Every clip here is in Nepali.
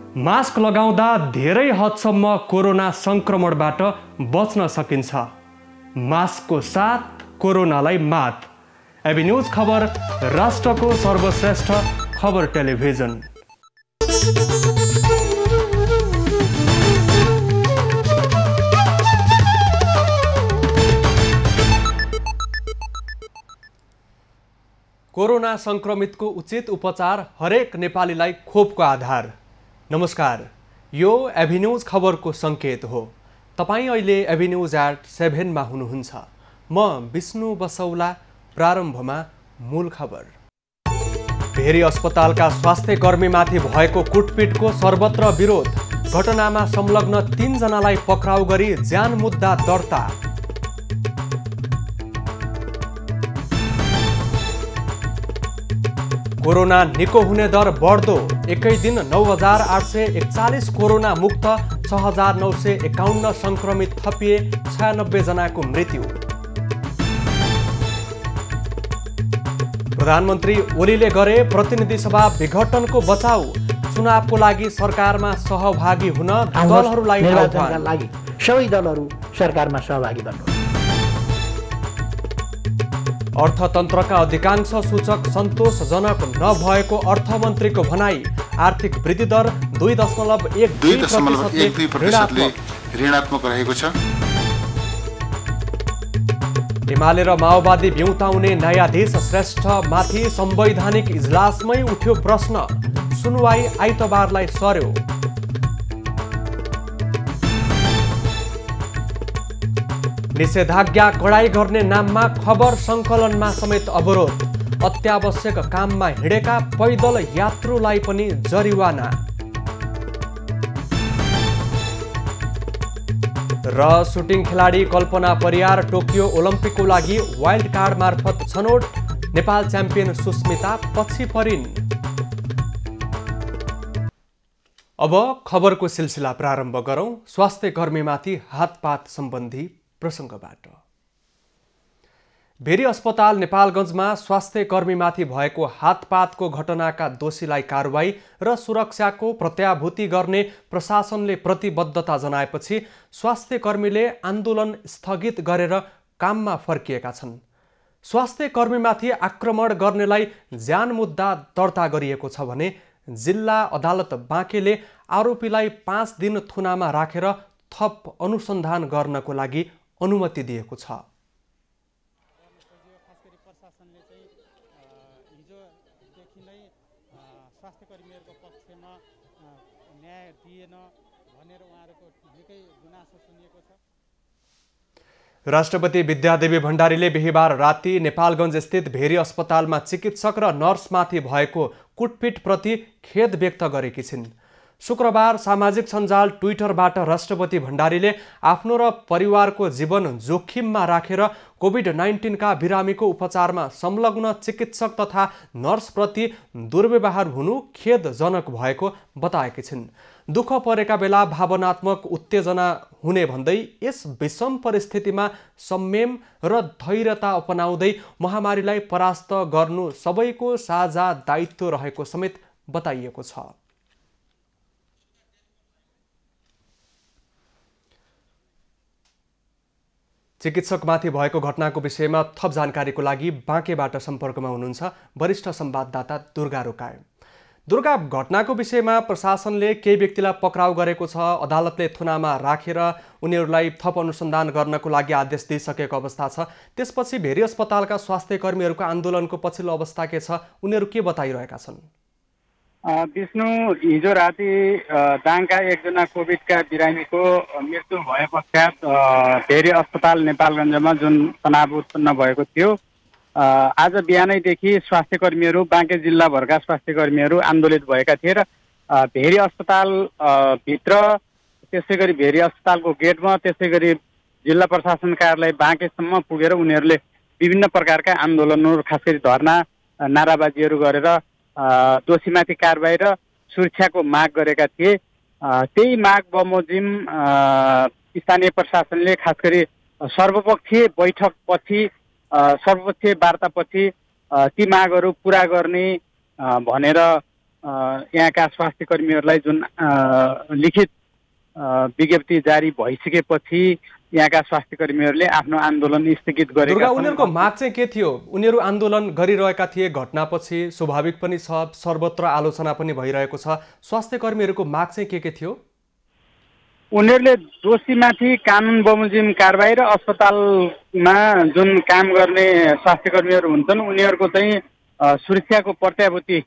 मास्क लगाउँदा धेरै हदसम्म कोरोना संक्रमणबाट बच्न सकिन्छ। मास्कको साथ कोरोनालाई मात। एबी न्यूज खबर, राष्ट्रको सर्वश्रेष्ठ खबर टेलिभिजन। कोरोना संक्रमितको उचित उपचार हरेक नेपालीलाई खोपको आधार। नमस्कार, यो एबी न्यूज खबरको संकेत हो। तपाईँ अहिले एबी न्यूज @7 मा हुनुहुन्छ। म विष्णु बसौला। प्रारम्भमा मूल खबर। भेरी अस्पतालका स्वास्थ्य कर्मीमाथि भएको कुटपिटको सर्वत्र विरोध। घटनामा संलग्न 3 जनालाई पक्राउ गरी ज्यान मुद्दा दर्ता। कोरोना निको हुने दर बढ्दो। एकै दिन 9,841 कोरोना मुक्त, 6,951 संक्रमित थपिए, 96 जनाको मृत्यु। प्रधानमन्त्री ओलीले गरे प्रतिनिधि सभा विघटनको बचाउ। चुनावको लागि सरकारमा सहभागी हुन दलहरूलाई आह्वान। सबै दलहरू सरकारमा सहभागी बन्नु। अर्थतन्त्रका अधिकांश सूचक सन्तोषजनक नभएको अर्थमन्त्रीको भनाई। आर्थिक वृद्धि दर 2.12% ऋणात्मक रहेको छ। एमाले र माओवादी बिउताउने न्यायाधीश श्रेष्ठमाथि संवैधानिक इजलासमै उठ्यो प्रश्न। सुनवाई आइतबारलाई सर्यो। निषेधाज्ञा कडाई गर्ने नाममा खबर सङ्कलनमा समेत अवरोध। अत्यावश्यक काममा हिँडेका पैदल यात्रुलाई पनि जरिवाना। र सुटिङ खेलाडी कल्पना परियार टोकियो ओलम्पिकको लागि वाइल्ड कार्ड मार्फत छनौट। नेपाल च्याम्पियन सुस्मिता पछि परिन्। अब खबरको सिलसिला प्रारम्भ गरौं। स्वास्थ्य कर्मीमाथि हातपात सम्बन्धी प्रसङ्गबाट। भेरी अस्पताल नेपालगञ्जमा स्वास्थ्य कर्मीमाथि भएको हातपातको घटनाका दोषीलाई कारवाही र सुरक्षाको प्रत्याभूति गर्ने प्रशासनले प्रतिबद्धता जनाएपछि स्वास्थ्य कर्मीले आन्दोलन स्थगित गरेर काममा फर्किएका छन्। स्वास्थ्य कर्मीमाथि आक्रमण गर्नेलाई ज्यान मुद्दा दर्ता गरिएको छ भने जिल्ला अदालत बाँकेले आरोपीलाई 5 दिन थुनामा राखेर थप अनुसन्धान गर्नको लागि अनुमति दिएको छ। राष्ट्रपति विद्यादेवी भण्डारीले बिहीबार राति नेपालगञ्ज स्थित भेरी अस्पतालमा चिकित्सक र नर्समाथि भएको कुटपिटप्रति खेद व्यक्त गरेकी छिन्। शुक्रबार सामाजिक सञ्जाल ट्विटरबाट राष्ट्रपति भण्डारीले आफ्नो र परिवारको जीवन जोखिममा राखेर कोभिड-19 का बिरामीको उपचारमा संलग्न चिकित्सक तथा नर्सप्रति दुर्व्यवहार हुनु खेदजनक भएको बताएकी छिन्। दुःख परेका बेला भावनात्मक उत्तेजना हुने भन्दै यस विषम परिस्थितिमा संयम र धैर्यता अपनाउँदै महामारीलाई परास्त गर्नु सबैको साझा दायित्व रहेको समेत बताइएको छ। चिकित्सकमाथि भएको घटनाको विषयमा थप जानकारीको लागि बाँकेबाट सम्पर्कमा हुनुहुन्छ वरिष्ठ संवाददाता दुर्गा रोकाए। दुर्गा, घटनाको विषयमा प्रशासनले केही व्यक्तिलाई पक्राउ गरेको छ। अदालतले थुनामा राखेर उनीहरूलाई थप अनुसन्धान गर्नको लागि आदेश दिइसकेको अवस्था छ। त्यसपछि भेरी अस्पतालका स्वास्थ्य कर्मीहरूको आन्दोलनको पछिल्लो अवस्था के छ? उनीहरू के बताइरहेका छन्? विष्णु, हिजो राति दाङका एकजना कोभिडका बिरामीको मृत्यु भए पश्चात भेरी अस्पताल नेपालगञ्जमा जुन तनाव उत्पन्न भएको थियो, आज बिहानैदेखि स्वास्थ्य कर्मीहरू, बाँके जिल्लाभरका स्वास्थ्य कर्मीहरू आन्दोलित भएका थिए र भेरी अस्पताल भित्र, त्यसै गरी भेरी अस्पतालको गेटमा, त्यसै गरी जिल्ला प्रशासन कार्यालय बाँकेसम्म पुगेर उनीहरूले विभिन्न प्रकारका आन्दोलनहरू, खास गरी धरना, नाराबाजीहरू गरेर दोषीमाथि कारबाही र सुरक्षाको माग गरेका थिए। त्यही माग बमोजिम स्थानीय प्रशासनले खास गरी सर्वपक्षीय बैठकपछि, सर्वपक्षीय वार्तापछि ती मागहरू पुरा गर्ने भनेर यहाँका स्वास्थ्य कर्मीहरूलाई जुन लिखित विज्ञप्ति जारी भइसकेपछि यहाँका स्वास्थ्य कर्मीहरूले आफ्नो आन्दोलन स्थगित गरेका दुर्गा, छन्। उनीहरूको माग चाहिँ के थियो? उनीहरू आन्दोलन गरिरहेका थिए घटनापछि, स्वाभाविक पनि छ, सर्वत्र आलोचना पनि भइरहेको छ। स्वास्थ्य कर्मीहरूको माग चाहिँ के थियो? उनीहरूले दोषीमाथि कानुन बमोजिम कारबाही र अस्पतालमा जुन काम गर्ने स्वास्थ्य कर्मीहरू हुन्छन् उनीहरूको चाहिँ सुरक्षाको प्रत्याभूति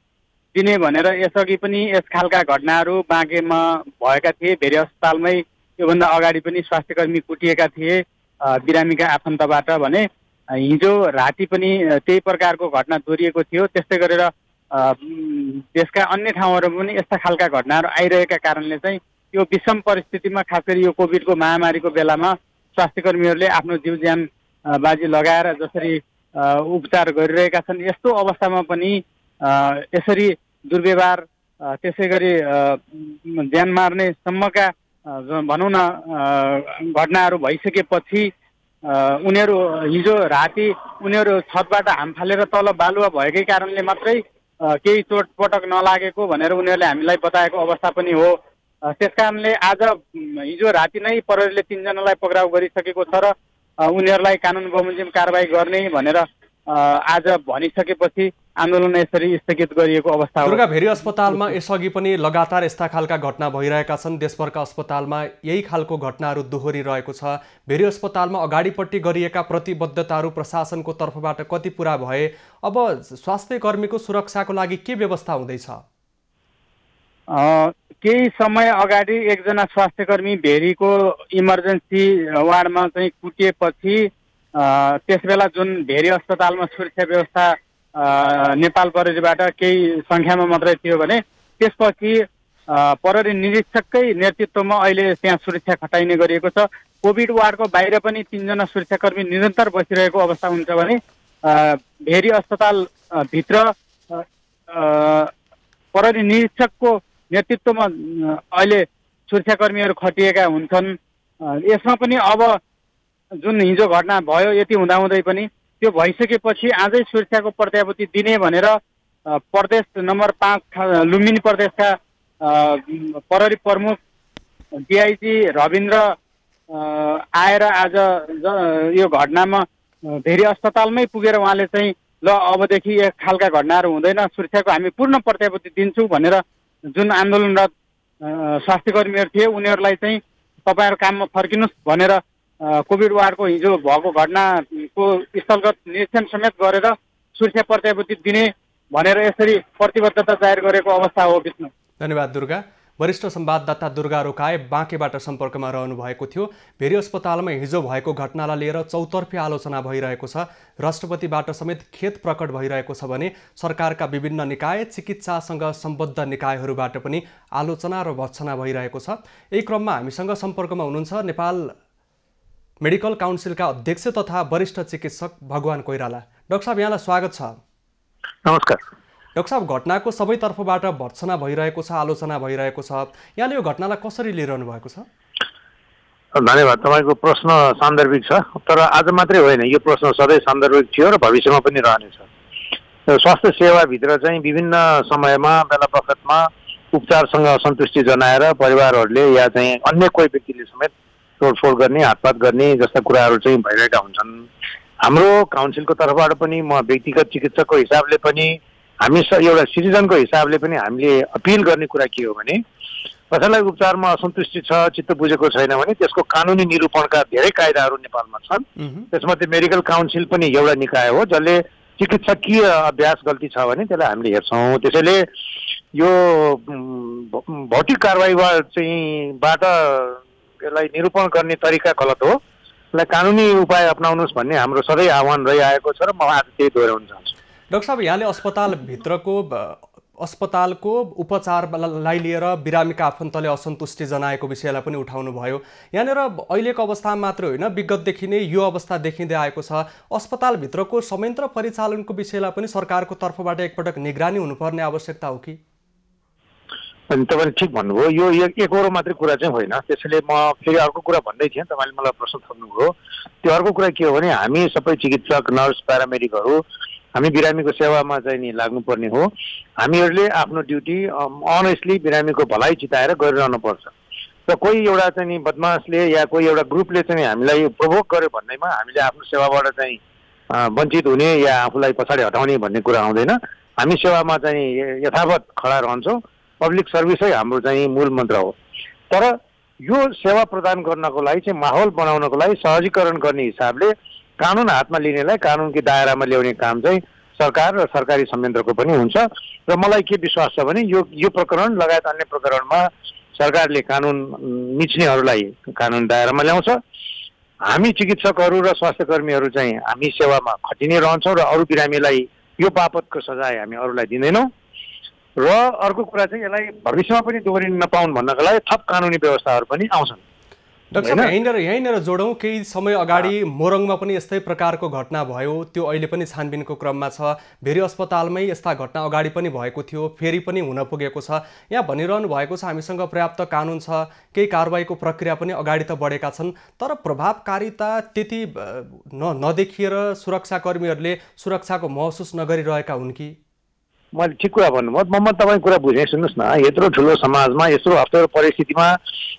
दिने भनेर यसअघि पनि यस खालका घटनाहरू बाँकेमा भएका थिए। भेरी अस्पतालमै योभन्दा अगाडि पनि स्वास्थ्य कर्मी कुटिएका थिए बिरामीका आफन्तबाट भने। हिजो राति पनि त्यही प्रकारको घटना दोहोरिएको थियो। त्यस्तै गरेर देशका अन्य ठाउँहरूमा पनि यस्ता खालका घटनाहरू आइरहेका कारणले चाहिँ यो विषम परिस्थितिमा खास गरी यो कोभिडको महामारीको बेलामा स्वास्थ्य कर्मीहरूले आफ्नो जीव ज्यान बाजी लगाएर जसरी उपचार गरिरहेका छन्, यस्तो अवस्थामा पनि यसरी दुर्व्यवहार त्यसै गरी ज्यान मार्ने सम्मका भनौँ न घटनाहरू भइसकेपछि उनीहरू हिजो राति उनीहरू छतबाट हाम फालेर तल बालुवा भएकै कारणले मात्रै केही चोटपटक नलागेको भनेर उनीहरूले हामीलाई बताएको अवस्था पनि हो। त्यसकारणले आज हिजो राति नै प्रहरीले 3 जनालाई पक्राउ गरिसकेको छ र उनीहरूलाई कानुन बमोजिम कारबाही गर्ने भनेर आज भनिसकेपछि आन्दोलन यसरी स्थगित गरिएको अवस्था हो। दुर्गा, भेरी अस्पतालमा यसअघि पनि लगातार यस्ता खालका घटना भइरहेका छन्। देशभरका अस्पतालमा यही खालको घटनाहरू दोहोरिरहेको छ। भेरी अस्पतालमा अगाडिपट्टि गरिएका प्रतिबद्धताहरू प्रशासनको तर्फबाट कति पुरा भए? अब स्वास्थ्य कर्मीको सुरक्षाको लागि के व्यवस्था हुँदैछ? केही समय अगाडि एकजना स्वास्थ्य कर्मी भेरीको इमर्जेन्सी वार्डमा चाहिँ कुटिएपछि त्यसबेला जुन भेरी अस्पतालमा सुरक्षा व्यवस्था नेपाल प्रहरीबाट केही सङ्ख्यामा मात्रै थियो भने त्यसपछि प्रहरी निरीक्षककै नेतृत्वमा अहिले त्यहाँ सुरक्षा खटाइने गरिएको छ। कोभिड वार्डको बाहिर पनि 3 जना सुरक्षाकर्मी निरन्तर बसिरहेको अवस्था हुन्छ भने भेरी अस्पताल भित्र प्रहरी निरीक्षकको नेतृत्वमा अहिले सुरक्षाकर्मीहरू खटिएका हुन्छन्। यसमा पनि अब जुन हिजो घटना भयो यति हुँदाहुँदै पनि त्यो भइसकेपछि आजै सुरक्षाको प्रत्याभूति दिने भनेर प्रदेश नम्बर 5 लुम्बिनी प्रदेशका प्रहरी प्रमुख डिआइजी रविन्द्र आएर आज यो घटनामा भेरी अस्पतालमै पुगेर उहाँले चाहिँ ल अबदेखि एक खालका घटनाहरू हुँदैन, सुरक्षाको हामी पूर्ण प्रत्याभूति दिन्छौँ भनेर जुन आन्दोलनरत स्वास्थ्य कर्मीहरू थिए उनीहरूलाई चाहिँ तपाईँहरू काममा फर्किनुहोस् भनेर कोभिड वार्डको हिजो भएको घटनाको स्थलगत निरीक्षण समेत गरेर सुरक्षा प्रत्याभूति दिने भनेर यसरी प्रतिबद्धता जाहेर गरेको अवस्था हो। विष्णु, धन्यवाद दुर्गा। वरिष्ठ संवाददाता दुर्गा रोकाए बाँकेबाट सम्पर्कमा रहनु भएको थियो। भेरी अस्पतालमा हिजो भएको घटनालाई लिएर चौतर्फी आलोचना भइरहेको छ। राष्ट्रपतिबाट समेत खेद प्रकट भइरहेको छ भने सरकारका विभिन्न निकाय, चिकित्सासँग सम्बद्ध निकायहरूबाट पनि आलोचना र भर्त्सना भइरहेको छ। यही क्रममा हामीसँग सम्पर्कमा हुनुहुन्छ नेपाल मेडिकल काउन्सिलका अध्यक्ष तथा वरिष्ठ चिकित्सक भगवान कोइराला। डाक्टर साहब, यहाँलाई स्वागत छ। नमस्कार। डाक्टर साहब, घटनाको सबै तर्फबाट भर्त्सना भइरहेको छ, आलोचना भइरहेको छ। यहाँले यो घटनालाई कसरी लिइरहनु भएको छ? धन्यवाद। तपाईँको प्रश्न सान्दर्भिक छ, तर आज मात्रै होइन, यो प्रश्न सधैँ सान्दर्भिक थियो र भविष्यमा पनि रहनेछ। स्वास्थ्य सेवाभित्र चाहिँ विभिन्न समयमा बेला बखतमा उपचारसँग असन्तुष्टि जनाएर परिवारहरूले या चाहिँ अन्य कोही व्यक्तिले समेत तोडफोड गर्ने, हातपात गर्ने जस्ता कुराहरू चाहिँ भइरहेका हुन्छन्। हाम्रो काउन्सिलको तर्फबाट पनि म व्यक्तिगत चिकित्सकको हिसाबले पनि हामी एउटा सिटिजनको हिसाबले पनि हामीले अपिल गर्ने कुरा के हो भने कसैलाई उपचारमा असन्तुष्टि छ, चित्त बुझेको छैन भने त्यसको कानुनी निरूपणका धेरै कायदाहरू नेपालमा छन्। त्यसमध्ये मेडिकल काउन्सिल पनि एउटा निकाय हो जसले चिकित्सकीय अभ्यास गल्ती छ भने त्यसलाई हामीले हेर्छौँ। त्यसैले यो भौतिक कारबाहीबाट यसलाई निरूपण गर्ने तरिका गलत हो, यसलाई कानुनी उपाय अपनाउनुहोस् भन्ने हाम्रो सधैँ आह्वान रहिआएको छ र म आज त्यही दोहोऱ्याउन चाहन्छु। डाक्टर साहब, यहाँले अस्पतालको उपचारलाई लिएर बिरामीका आफन्तले असन्तुष्टि जनाएको विषयलाई पनि उठाउनु भयो। यहाँनिर अहिलेको अवस्थामा मात्रै होइन, विगतदेखि नै यो अवस्था देखिँदै आएको छ। अस्पतालभित्रको संयन्त्र परिचालनको विषयलाई पनि सरकारको तर्फबाट एकपटक निगरानी हुनुपर्ने आवश्यकता हो कि? अनि तपाईँले ठिक भन्नुभयो, यो एकहोरो मात्रै कुरा चाहिँ होइन। त्यसैले म फेरि अर्को कुरा भन्दै थिएँ, तपाईँले मलाई प्रश्न थप्नुभयो। त्यो अर्को कुरा के हो भने हामी सबै चिकित्सक, नर्स, प्यारामेडिकहरू हामी बिरामीको सेवामा चाहिँ नि लाग्नुपर्ने हो। हामीहरूले आफ्नो ड्युटी अनेस्टली बिरामीको भलाइ चिताएर गरिरहनुपर्छ। र कोही एउटा चाहिँ नि बदमासले या कोही एउटा ग्रुपले चाहिँ हामीलाई प्रोभोक गर्यो भन्दैमा हामीले आफ्नो सेवाबाट चाहिँ वञ्चित हुने या आफूलाई पछाडि हटाउने भन्ने कुरा आउँदैन। हामी सेवामा चाहिँ यथावत खडा रहन्छौँ। पब्लिक सर्भिसै हाम्रो चाहिँ मूल मन्त्र हो। तर यो सेवा प्रदान गर्नको लागि चाहिँ माहौल बनाउनको लागि सहजीकरण गर्ने हिसाबले कानुन हातमा लिनेलाई कानुनकै दायरामा ल्याउने काम चाहिँ सरकार र सरकारी संयन्त्रको पनि हुन्छ। र मलाई के विश्वास छ भने यो प्रकरण लगायत अन्य प्रकरणमा सरकारले कानुन मिच्नेहरूलाई कानुन दायरामा ल्याउँछ। हामी चिकित्सकहरू र स्वास्थ्य कर्मीहरू चाहिँ हामी सेवामा खटिने रहन्छौँ र अरू बिरामीलाई यो बापतको सजाय हामी अरूलाई दिँदैनौँ। र अर्को कुरा चाहिँ यसलाई भविष्यमा पनि दोहोरिन नपाउन् भन्नको लागि थप कानुनी व्यवस्थाहरू पनि आउँछन्। डाक्टर साहब यहीँनिर जोडौँ। केही समय अगाडि मोरङमा पनि यस्तै प्रकारको घटना भयो, त्यो अहिले पनि छानबिनको क्रममा छ। भेरी अस्पतालमै यस्ता घटना अगाडि पनि भएको थियो, फेरि पनि हुन पुगेको छ। यहाँ भनिरहनु भएको छ हामीसँग पर्याप्त कानुन छ, केही कारबाहीको प्रक्रिया पनि अगाडि त बढेका छन्, तर प्रभावकारिता त्यति नदेखिएर सुरक्षाकर्मीहरूले सुरक्षाको महसुस नगरिरहेका हुन् कि? मैले ठिक कुरा भन्नुभयो। म तपाईँको कुरा बुझेँ। सुन्नुहोस् न, यत्रो ठुलो समाजमा यत्रो अप्ठ्यारो परिस्थितिमा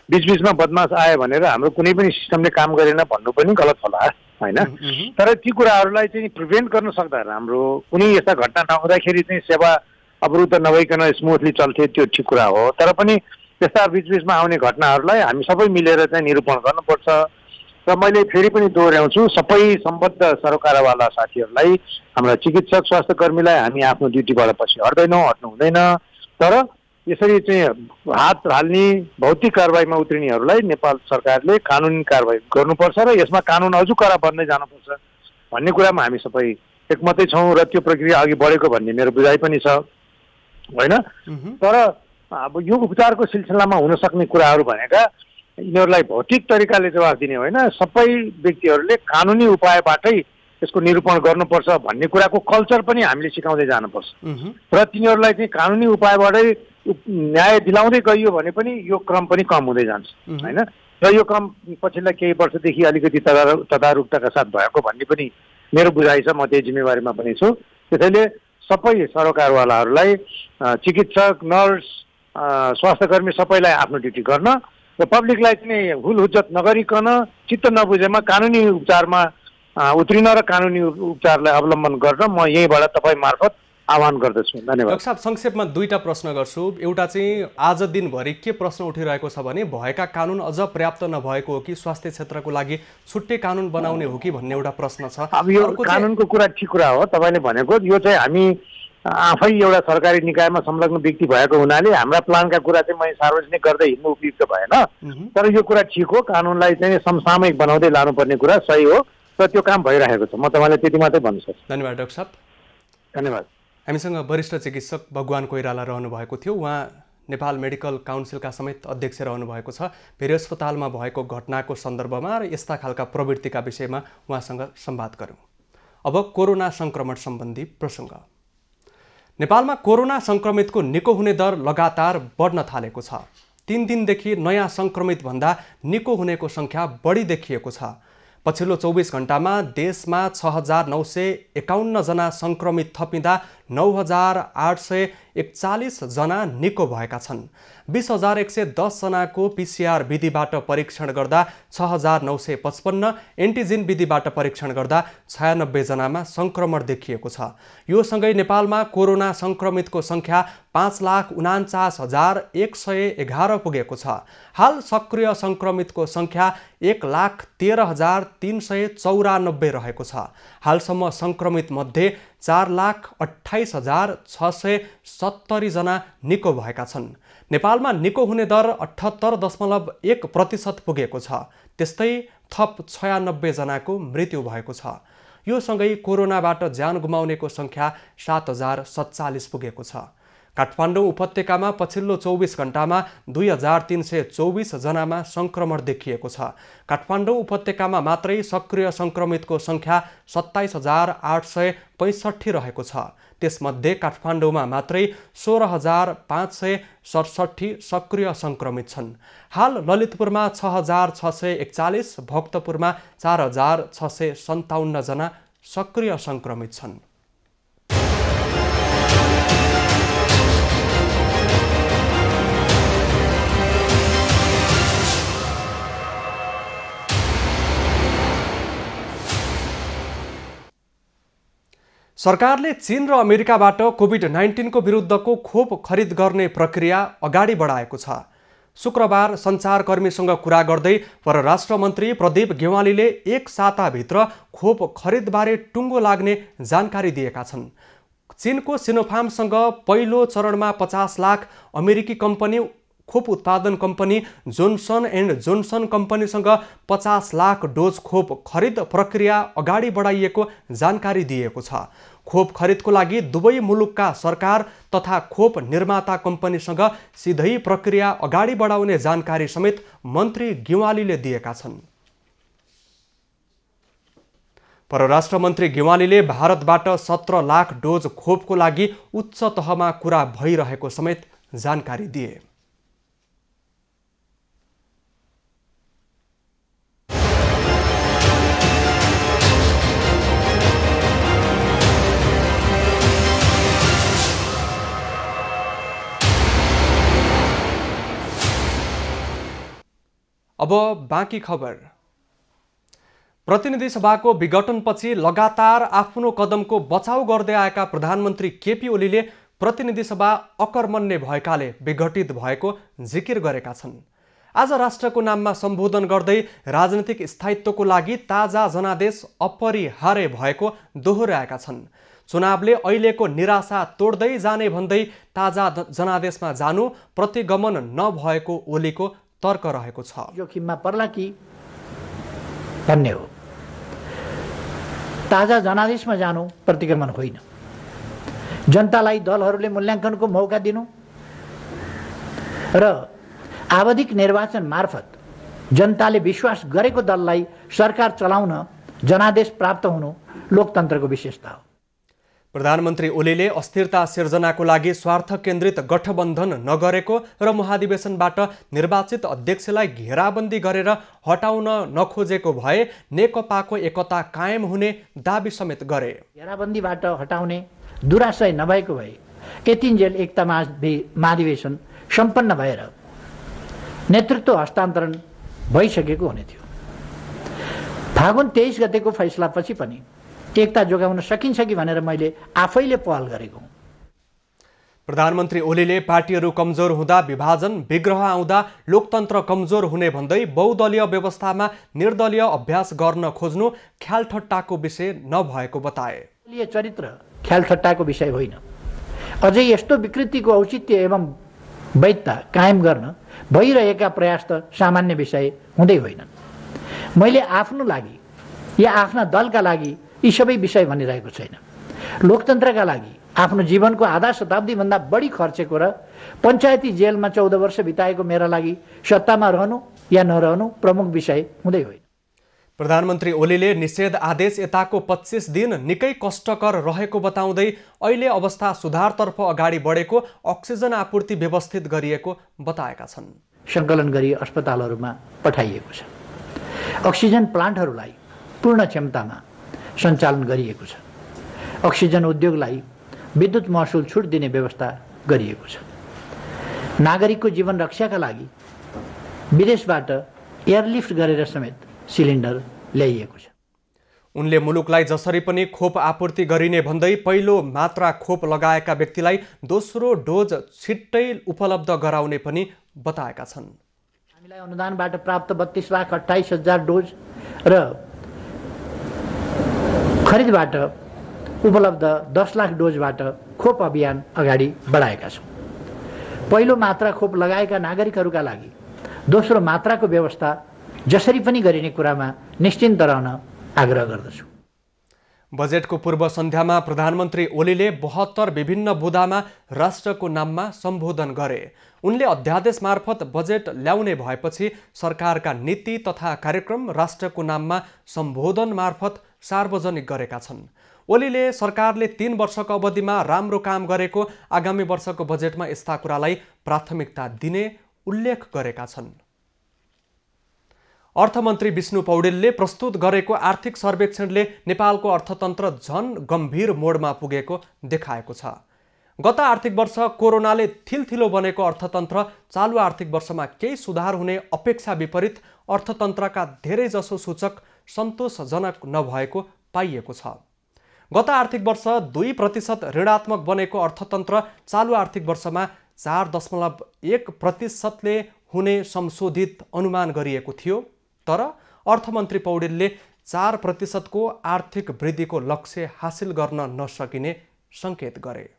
बिचबिचमा बदमास आयो भनेर हाम्रो कुनै पनि सिस्टमले काम गरेन भन्नु पनि गलत होला होइन। तर ती कुराहरूलाई चाहिँ प्रिभेन्ट गर्न सक्दा राम्रो, कुनै यस्ता घटना नहुँदाखेरि चाहिँ सेवा अवरुद्ध नभइकन स्मुथली चल्थे, त्यो ठिक कुरा हो। तर पनि त्यस्ता बिचबिचमा आउने घटनाहरूलाई हामी सबै मिलेर चाहिँ निरूपण गर्नुपर्छ। र मैले फेरि पनि दोहोऱ्याउँछु, सबै सम्बद्ध सरकारवाला साथीहरूलाई, हाम्रा चिकित्सक स्वास्थ्य कर्मीलाई हामी आफ्नो ड्युटीबाट पछि हट्दैनौँ, हट्नु हुँदैन। तर यसरी चाहिँ हात हाल्ने भौतिक कारबाहीमा उत्रिनेहरूलाई नेपाल सरकारले कानुनी कारबाही गर्नुपर्छ र यसमा कानुन अझ कडा बन्दै जानुपर्छ भन्ने कुरामा हामी सबै एकमतै छौँ र त्यो प्रक्रिया अघि बढेको भन्ने मेरो बुझाइ पनि छ होइन। तर अब यो उपचारको सिलसिलामा हुन सक्ने कुराहरू भनेका यिनीहरूलाई भौतिक तरिकाले जवाफ दिने होइन, सबै व्यक्तिहरूले कानुनी उपायबाटै यसको निरूपण गर्नुपर्छ भन्ने कुराको कल्चर पनि हामीले सिकाउँदै जानुपर्छ। र तिनीहरूलाई चाहिँ कानुनी उपायबाटै न्याय दिलाउँदै गइयो भने पनि यो क्रम पनि कम हुँदै जान्छ होइन। र यो क्रम पछिल्ला केही वर्षदेखि अलिकति तदारुकताका साथ भएको भन्ने पनि मेरो बुझाइ छ। म त्यही जिम्मेवारीमा पनि छु। त्यसैले सबै सरकारवालाहरूलाई, चिकित्सक, नर्स, स्वास्थ्यकर्मी सबैलाई आफ्नो ड्युटी गर्न र पब्लिकलाई चाहिँ हुलहुज्जत नगरिकन चित्त नबुझेमा कानुनी उपचारमा उत्रिन र कानुनी उपचारलाई अवलम्बन गर्न म यहीँबाट तपाईँ मार्फत आह्वान गर्दछु। धन्यवाद। डाक्टर साहब, संक्षेपमा दुईटा प्रश्न गर्छु। एउटा चाहिँ आज दिनभरि के प्रश्न उठिरहेको छ भने भएका कानुन अझ पर्याप्त नभएको हो कि स्वास्थ्य क्षेत्रको लागि छुट्टै कानुन बनाउने हो कि भन्ने एउटा प्रश्न छ। अब यो कानुनको कुरा ठिक कुरा हो तपाईँले भनेको। यो चाहिँ हामी आफै एउटा सरकारी निकायमा संलग्न व्यक्ति भएको हुनाले हाम्रा प्लानका कुरा चाहिँ मैले सार्वजनिक गर्दै हिँड्नु उपयुक्त भएन। तर यो कुरा ठिक हो, कानुनलाई चाहिँ समसामयिक बनाउँदै लानुपर्ने कुरा सही हो र त्यो काम भइरहेको छ। म तपाईँलाई त्यति मात्रै भन्न सक्छु। धन्यवाद डाक्टर साहब। धन्यवाद। हामीसँग वरिष्ठ चिकित्सक भगवान कोइराला रहनुभएको थियो। उहाँ नेपाल मेडिकल काउन्सिलका समेत अध्यक्ष रहनुभएको छ। भेरी अस्पतालमा भएको घटनाको सन्दर्भमा र यस्ता खालका प्रवृत्तिका विषयमा उहाँसँग संवाद गऱ्यौँ। अब कोरोना सङ्क्रमण सम्बन्धी प्रसङ्ग। नेपालमा कोरोना सङ्क्रमितको निको हुने दर लगातार बढ्न थालेको छ। 3 दिनदेखि नयाँ सङ्क्रमितभन्दा निको हुनेको सङ्ख्या बढी देखिएको छ। पछिल्लो 24 घण्टामा देशमा 6,951 जना सङ्क्रमित थपिँदा 9,841 जना निको भएका छन्। 20,110 जनाको PCR विधिबाट परीक्षण गर्दा 6,955, एन्टिजेन विधिबाट परीक्षण गर्दा 96 जनामा सङ्क्रमण देखिएको छ। यो सँगै नेपालमा कोरोना सङ्क्रमितको सङ्ख्या 5,49,111 पुगेको छ। हाल सक्रिय सङ्क्रमितको सङ्ख्या 1,13,394 रहेको छ। हालसम्म सङ्क्रमित मध्ये 4,28,670 जना निको भएका छन्। नेपालमा निको हुने दर 78.1% पुगेको छ। त्यस्तै थप 96 जनाको मृत्यु भएको छ। यो सँगै कोरोनाबाट ज्यान गुमाउनेको सङ्ख्या 7,047 पुगेको छ। काठमाडौँ उपत्यकामा पछिल्लो 24 घण्टामा 2,324 जनामा सङ्क्रमण देखिएको छ। काठमाडौँ उपत्यकामा मात्रै सक्रिय सङ्क्रमितको सङ्ख्या 27,865 रहेको छ। त्यसमध्ये काठमाडौँमा मात्रै 16,567 सक्रिय सङ्क्रमित छन्। हाल ललितपुरमा 6,641, भक्तपुरमा 4,657 जना सक्रिय सङ्क्रमित छन्। सरकारले चीन र अमेरिकाबाट कोभिड-19 को विरुद्धको खोप खरिद गर्ने प्रक्रिया अगाडि बढाएको छ। शुक्रबार सञ्चारकर्मीसँग कुरा गर्दै परराष्ट्र मन्त्री प्रदीप गेवालीले एक साताभित्र खोप खरिदबारे टुङ्गो लाग्ने जानकारी दिएका छन्। चीनको सिनोफार्मसँग पहिलो चरणमा 50 लाख, अमेरिकी कम्पनी खोप उत्पादन कम्पनी जोन्सन एन्ड जोन्सन कम्पनीसँग 50 लाख डोज खोप खरिद प्रक्रिया अगाडि बढाइएको जानकारी दिएको छ। खोप खरिदको लागि दुवै मुलुकका सरकार तथा खोप निर्माता कम्पनीसँग सिधै प्रक्रिया अगाडि बढाउने जानकारी समेत मन्त्री गेवालीले दिएका छन्। परराष्ट्र मन्त्री गेवालीले भारतबाट 17 लाख डोज खोपको लागि उच्च तहमा कुरा भइरहेको समेत जानकारी दिए। अब बाँकी खबर। प्रतिनिधि सभाको विघटनपछि लगातार आफ्नो कदमको बचाउ गर्दै आएका प्रधानमन्त्री केपी ओलीले प्रतिनिधि सभा अकर्मण्य भएकाले विघटित भएको जिकिर गरेका छन्। आज राष्ट्रको नाममा सम्बोधन गर्दै राजनीतिक स्थायित्वको लागि ताजा जनादेश अपरिहार्य भएको दोहोर्याएका छन्। चुनावले अहिलेको निराशा तोड्दै जाने भन्दै ताजा जनादेशमा जानु प्रतिगमन नभएको ओलीको तर्क रहेको छ। जोखिममा पर्ला कि भन्ने हो। ताजा जनादेशमा जानु प्रतिक्रमण होइन। जनतालाई दलहरूले मूल्याङ्कनको मौका दिनु र आवधिक निर्वाचन मार्फत जनताले विश्वास गरेको दललाई सरकार चलाउन जनादेश प्राप्त हुनु लोकतन्त्रको विशेषता हो। प्रधानमन्त्री ओलीले अस्थिरता सिर्जनाको लागि स्वार्थ केन्द्रित गठबन्धन नगरेको र महाधिवेशनबाट निर्वाचित अध्यक्षलाई घेराबन्दी गरेर हटाउन नखोजेको भए नेकपाको एकता कायम हुने दाबी समेत गरे। घेराबन्दीबाट हटाउने दुराशय नभएको भए यतिन्जेल एकता महाधिवेशन सम्पन्न भएर नेतृत्व हस्तान्तरण भइसकेको हुने थियो। फागुन 23 गतेको फैसलापछि पनि एकता जोगाउन सकिन्छ कि भनेर मैले आफैले पहल गरेको हुँ। प्रधानमन्त्री ओलीले पार्टीहरू कमजोर हुँदा विभाजन, विग्रह आउँदा लोकतन्त्र कमजोर हुने भन्दै बहुदलीय व्यवस्थामा निर्दलीय अभ्यास गर्न खोज्नु ख्यालठट्टाको विषय नभएको बताए। दलीय चरित्र ख्यालठट्टाको विषय होइन। अझै यस्तो विकृतिको औचित्य एवं वैधता कायम गर्न भइरहेका प्रयास त सामान्य विषय हुँदै होइनन्। मैले आफ्नो लागि या आफ्ना दलका लागि यी सबै विषय भनिरहेको छैन। लोकतन्त्रका लागि आफ्नो जीवनको आधा शताब्दीभन्दा बढी खर्चेको र पञ्चायती जेलमा 14 वर्ष बिताएको मेरा लागि सत्तामा रहनु या नरहनु प्रमुख विषय हुँदै होइन। प्रधानमन्त्री ओलीले निषेध आदेश यताको 25 दिन निकै कष्टकर रहेको बताउँदै अहिले अवस्था सुधारतर्फ अगाडि बढेको, अक्सिजन आपूर्ति व्यवस्थित गरिएको बताएका छन्। सङ्कलन गरी अस्पतालहरूमा पठाइएको छ। अक्सिजन प्लान्टहरूलाई पूर्ण क्षमतामा सञ्चालन गरिएको छ। अक्सिजन उद्योगलाई विद्युत महसुल छुट दिने व्यवस्था गरिएको छ। नागरिकको जीवन रक्षाका लागि विदेशबाट एयरलिफ्ट गरेर समेत सिलिन्डर ल्याइएको छ। उनले मुलुकलाई जसरी पनि खोप आपूर्ति गरिने भन्दै पहिलो मात्रा खोप लगाएका व्यक्तिलाई दोस्रो डोज छिट्टै उपलब्ध गराउने पनि बताएका छन्। हामीलाई अनुदानबाट प्राप्त 32,28,000 डोज र खरिदबाट उपलब्ध 10 लाख डोजबाट खोप अभियान अगाडि बढाएका छौँ। पहिलो मात्रा खोप लगाएका नागरिकहरूका लागि दोस्रो मात्राको व्यवस्था जसरी पनि गरिने कुरामा निश्चिन्त रहन आग्रह गर्दछु। बजेटको पूर्व सन्ध्यामा प्रधानमन्त्री ओलीले 72 विभिन्न बुँदामा राष्ट्रको नाममा सम्बोधन गरे। उनले अध्यादेश मार्फत बजेट ल्याउने भएपछि सरकारका नीति तथा कार्यक्रम राष्ट्रको नाममा सम्बोधन मार्फत सार्वजनिक गरेका छन्। ओलीले सरकारले 3 वर्षको अवधिमा राम्रो काम गरेको, आगामी वर्षको बजेटमा यस्ता कुरालाई प्राथमिकता दिने उल्लेख गरेका छन्। अर्थमन्त्री विष्णु पौडेलले प्रस्तुत गरेको आर्थिक सर्वेक्षणले नेपालको अर्थतन्त्र झन गम्भीर मोडमा पुगेको देखाएको छ। गत आर्थिक वर्ष कोरोनाले थिलथिलो बनेको अर्थतन्त्र चालु आर्थिक वर्षमा केही सुधार हुने अपेक्षा विपरीत अर्थतन्त्रका धेरैजसो सूचक सन्तोषजनक नभएको पाइएको छ। गत आर्थिक वर्ष 2% ऋणात्मक बनेको अर्थतन्त्र चालु आर्थिक वर्षमा 4.1%ले हुने संशोधित अनुमान गरिएको थियो। तर अर्थमन्त्री पौडेलले 4% को आर्थिक वृद्धिको लक्ष्य हासिल गर्न नसकिने सङ्केत गरे।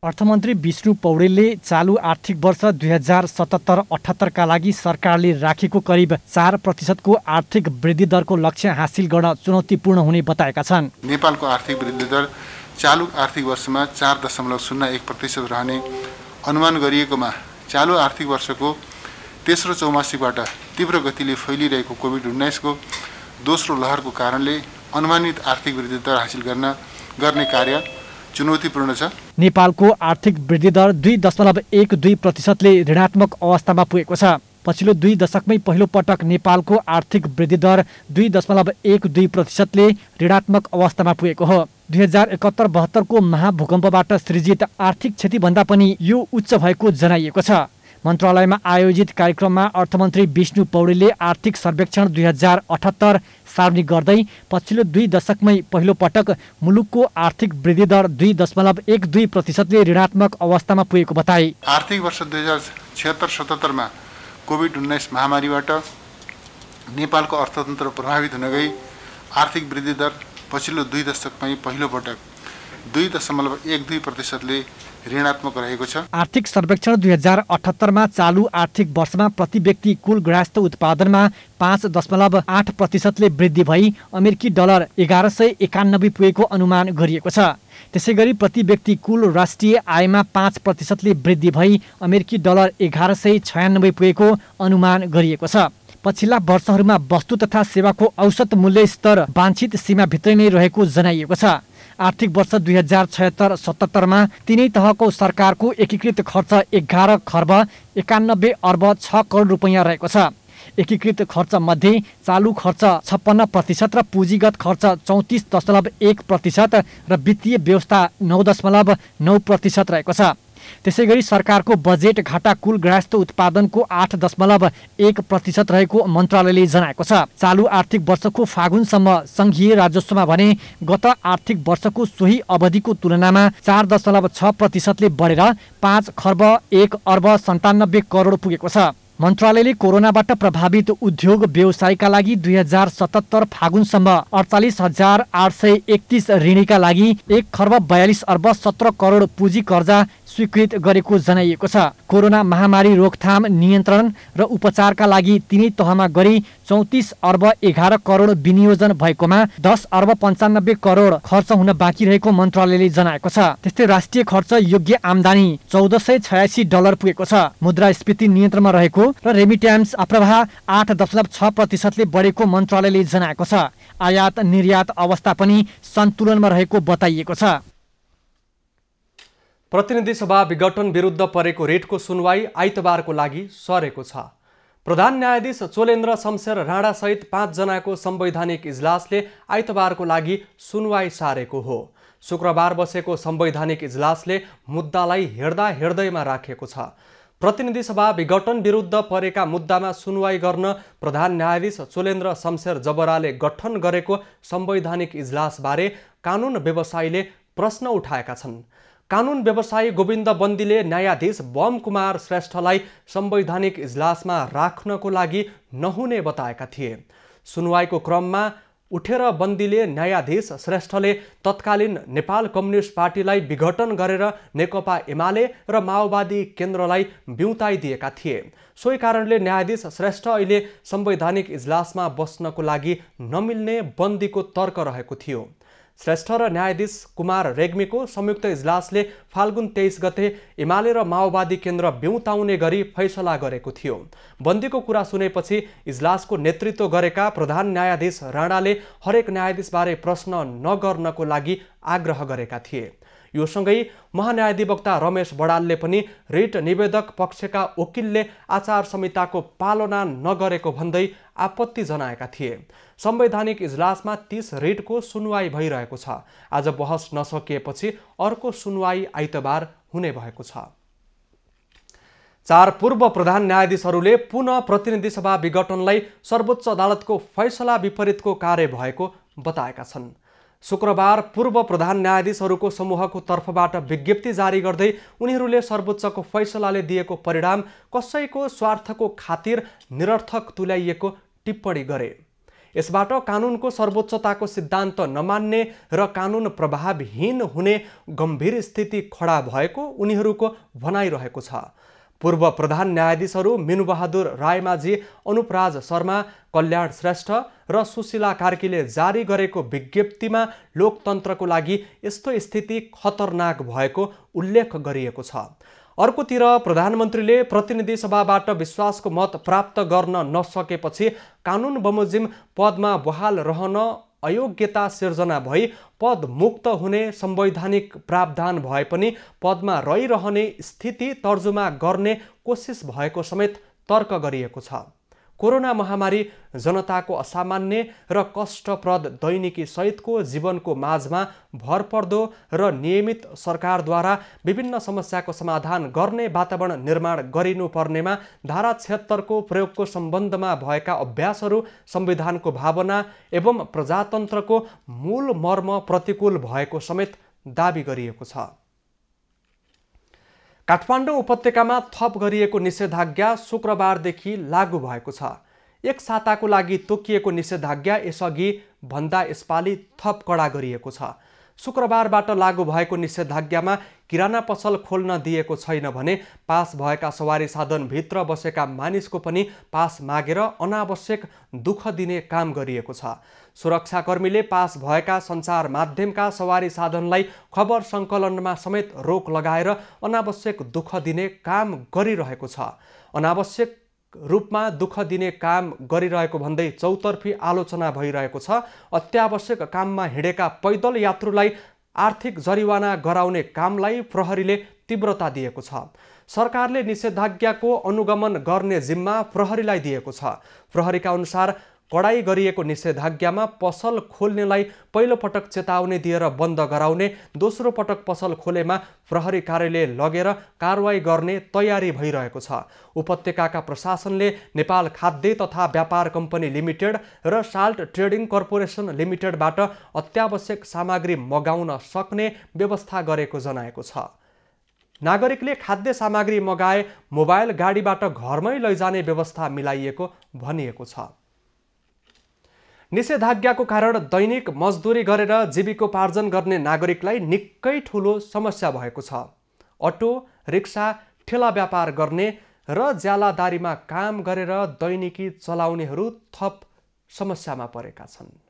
अर्थमन्त्री विष्णु पौडेलले चालु आर्थिक वर्ष 2077-78 का लागि सरकारले राखेको करिब 4% को आर्थिक वृद्धि दरको लक्ष्य हासिल गर्न चुनौतीपूर्ण हुने बताएका छन्। नेपालको आर्थिक वृद्धि दर चालु आर्थिक वर्षमा 4.01% रहने अनुमान गरिएकोमा चालु आर्थिक वर्षको तेस्रो चौमासिकबाट तीव्र गतिले फैलिरहेको कोभिड-19 को दोस्रो लहरको कारणले अनुमानित आर्थिक वृद्धि दर हासिल गर्ने कार्य चुनौतीपूर्ण छ। नेपालको आर्थिक वृद्धि दर 2.12%ले ऋणात्मक अवस्थामा पुगेको छ। पछिल्लो 2 दशकमै पहिलो पटक नेपालको आर्थिक वृद्धि दर 2.12%ले ऋणात्मक अवस्थामा पुगेको हो। 2071-72 को महाभूकम्पबाट सृजित आर्थिक क्षतिभन्दा पनि यो उच्च भएको जनाइएको छ। मन्त्रालयमा आयोजित कार्यक्रममा अर्थमन्त्री विष्णु पौडेलले आर्थिक सर्वेक्षण 2078 सार्वजनिक गर्दै पछिल्लो 2 दशकमै पहिलो पटक मुलुकको आर्थिक वृद्धि दर 2.12%ले ऋणात्मक अवस्थामा पुगेको बताए। आर्थिक वर्ष 2076-77 मा कोभिड-19 महामारीबाट नेपालको अर्थतन्त्र प्रभावित हुन गई आर्थिक वृद्धि दर पछिल्लो 2 दशकमै पहिलो पटक 2.12% ऋणात्मक रहेको छ। आर्थिक सर्वेक्षण 2078 मा चालु आर्थिक वर्षमा प्रति व्यक्ति कुल गृहस्थ उत्पादनमा 5.8%ले वृद्धि भई अमेरिकी डलर 1191 पुगेको अनुमान गरिएको छ। त्यसैगरी प्रति व्यक्ति कुल राष्ट्रिय आयमा 5%ले वृद्धि भई अमेरिकी डलर 1196 पुगेको अनुमान गरिएको छ। पछिल्ला वर्षहरूमा वस्तु तथा सेवाको औसत मूल्य स्तर वाञ्छित सीमाभित्रै नै रहेको जनाइएको छ। आर्थिक वर्ष 2076-77 मा तीनै तहको सरकारको एकीकृत खर्च 11 खर्ब 91 अर्ब 6 करोड रुपैयाँ रहेको छ। एकीकृत खर्च मध्ये चालु खर्च 56% र पुँजीगत खर्च 34.1% र वित्तीय व्यवस्था 9.9% रहेको छ। त्यसैगरी सरकारको बजेट घाटा कुल गृहस्थ उत्पादनको 8.1% रहेको मन्त्रालयले जनाएको छ। चालु आर्थिक वर्षको फागुनसम्म संघीय राजस्वमा भने गत आर्थिक वर्षको सोही अवधिको तुलनामा 4.6%ले बढेर 5 खर्ब 1 अर्ब 97 करोड पुगेको छ। मन्त्रालयले कोरोनाबाट प्रभावित उद्योग व्यवसायका लागि 2077 फागुनसम्म 48,831 ऋणीका लागि 1 खर्ब 42 अर्ब 17 करोड पुँजी कर्जा स्वीकृत गरेको जनाइएको छ। कोरोना महामारी रोकथाम नियन्त्रण र उपचारका लागि तीनै तहमा गरी 34 अर्ब 11 करोड विनियोजन भएकोमा 10 अर्ब 95 करोड खर्च हुन बाँकी रहेको मन्त्रालयले जनाएको छ। त्यस्तै राष्ट्रिय खर्च योग्य आम्दानी $1486 पुगेको छ। मुद्रास्फीति नियन्त्रणमा रहेको र रेमिट्यान्स प्रवाह 8.6%ले बढेको मन्त्रालयले जनाएको छ। आयात निर्यात अवस्था पनि सन्तुलनमा रहेको बताइएको छ। प्रतिनिधि सभा विघटन विरुद्ध परेको रिटको सुनवाई आइतबारको लागि सरेको छ। प्रधान न्यायाधीश चोलेन्द्र शमशेर राणा सहित 5 जनाको संवैधानिक इजलासले आइतबारको लागि सुनवाई सारेको हो। शुक्रबार बसेको संवैधानिक इजलासले मुद्दालाई हेर्दैमा राखेको छ। प्रतिनिधि सभा विघटन विरुद्ध परेका मुद्दामा सुनवाई गर्न प्रधान न्यायाधीश चोलेन्द्र शमशेर जबराले गठन गरेको संवैधानिक इजलासबारे कानुन व्यवसायीले प्रश्न उठाएका छन्। कानुन व्यवसायी गोविन्द बन्दीले न्यायाधीश बम कुमार श्रेष्ठलाई संवैधानिक इजलासमा राख्नको लागि नहुने बताएका थिए। सुनवाईको क्रममा उठेर बन्दीले न्यायाधीश श्रेष्ठले तत्कालीन नेपाल कम्युनिस्ट पार्टीलाई विघटन गरेर नेकपा एमाले र माओवादी केन्द्रलाई बिउताइदिएका थिए। सोही कारणले न्यायाधीश श्रेष्ठ अहिले संवैधानिक इजलासमा बस्नको लागि नमिल्ने बन्दीको तर्क रहेको थियो। श्रेष्ठ र न्यायाधीश कुमार रेग्मीको संयुक्त इजलासले फाल्गुन 23 गते एमाले र माओवादी केन्द्र बिउताउने गरी फैसला गरेको थियो। बन्दीको कुरा सुनेपछि इजलासको नेतृत्व गरेका प्रधान न्यायाधीश राणाले हरेक न्यायाधीशबारे प्रश्न नगर्नको लागि आग्रह गरेका थिए। यो सँगै महान्यायाधिवक्ता रमेश बडालले पनि रिट निवेदक पक्षका वकिलले आचार संहिताको पालना नगरेको भन्दै आपत्ति जनाएका थिए। संवैधानिक इजलासमा 30 रिटको सुनवाई भइरहेको छ। आज बहस नसकिएपछि अर्को सुनवाई आइतबार हुने भएको छ। 4 पूर्व प्रधान न्यायाधीशहरूले पुनः प्रतिनिधि सभा विघटनलाई सर्वोच्च अदालतको फैसला विपरीतको कार्य भएको बताएका छन्। शुक्रबार पूर्व प्रधान न्यायाधीशहरूको समूहको तर्फबाट विज्ञप्ति जारी गर्दै उनीहरूले सर्वोच्चको फैसलाले दिएको परिणाम कसैको स्वार्थको खातिर निरर्थक तुल्याइएको टिप्पणी गरे। यसबाट कानुनको सर्वोच्चताको सिद्धान्त नमान्ने र कानुन प्रभावहीन हुने गम्भीर स्थिति खडा भएको उनीहरूको भनाइरहेको छ। पूर्व प्रधान न्यायाधीशहरू मीनुबहादुर रायमाझी, अनुपराज शर्मा, कल्याण श्रेष्ठ र सुशीला कार्कीले जारी गरेको विज्ञप्तिमा लोकतन्त्रको लागि यस्तो स्थिति खतरनाक भएको उल्लेख गरिएको छ। अर्कोतिर प्रधानमन्त्रीले प्रतिनिधि सभाबाट विश्वासको मत प्राप्त गर्न नसकेपछि कानुन बमोजिम पदमा बहाल रहन अयोग्यता सिर्जना भई पद मुक्त हुने संवैधानिक प्रावधान भए पनि पदमा रहिरहने स्थिति तर्जुमा गर्ने कोसिस भएको समेत तर्क गरिएको छ। कोरोना महामारी जनताको असामान्य र कष्टप्रद दैनिकी सहितको जीवनको माझमा भरपर्दो र नियमित सरकारद्वारा विभिन्न समस्याको समाधान गर्ने वातावरण निर्माण गरिनुपर्नेमा धारा 76 को प्रयोगको सम्बन्धमा भएका अभ्यासहरू संविधानको भावना एवं प्रजातन्त्रको मूल मर्म प्रतिकूल भएको समेत दाबी गरिएको छ। काठमाडौँ उपत्यकामा थप गरिएको निषेधाज्ञा शुक्रबारदेखि लागू भएको छ। एक साताको लागि तोकिएको निषेधाज्ञा यसअघि भन्दा यसपालि थप कडा गरिएको छ। शुक्रबारबाट लागू भएको निषेधाज्ञामा किराना पसल खोल्न दिएको छैन भने पास भएका सवारी साधनभित्र बसेका मानिसको पनि पास मागेर अनावश्यक दुःख दिने काम गरिएको छ। सुरक्षाकर्मीले पास भएका सञ्चार माध्यमका सवारी साधनलाई खबर सङ्कलनमा समेत रोक लगाएर अनावश्यक दुःख दिने काम गरिरहेको छ। अनावश्यक रूपमा दुःख दिने काम गरिरहेको भन्दै चौतर्फी आलोचना भइरहेको छ। अत्यावश्यक काममा हिँडेका पैदल यात्रुलाई आर्थिक जरिवाना गराउने कामलाई प्रहरीले तीव्रता दिएको छ। सरकारले निषेधाज्ञाको अनुगमन गर्ने जिम्मा प्रहरीलाई दिएको छ। प्रहरीका अनुसार कडाई गरिएको निषेधाज्ञामा पसल खोल्नेलाई पहिलो पटक चेतावनी दिएर बन्द गराउने, दोस्रो पटक पसल खोलेमा प्रहरी कार्यालय लगेर कारवाही गर्ने तयारी भइरहेको छ। उपत्यकाका प्रशासनले नेपाल खाद्य तथा व्यापार कम्पनी लिमिटेड र साल्ट ट्रेडिङ कर्पोरेसन लिमिटेडबाट अत्यावश्यक सामग्री मगाउन सक्ने व्यवस्था गरेको जनाएको छ। नागरिकले खाद्य सामग्री मगाए मोबाइल गाडीबाट घरमै लैजाने व्यवस्था मिलाइएको भनिएको छ। निषेधाज्ञाको कारण दैनिक मजदुरी गरेर जीविकोपार्जन गर्ने नागरिकलाई निकै ठुलो समस्या भएको छ। अटो, रिक्सा, ठेला व्यापार गर्ने र ज्यालादारीमा काम गरेर दैनिकी चलाउनेहरू थप समस्यामा परेका छन्।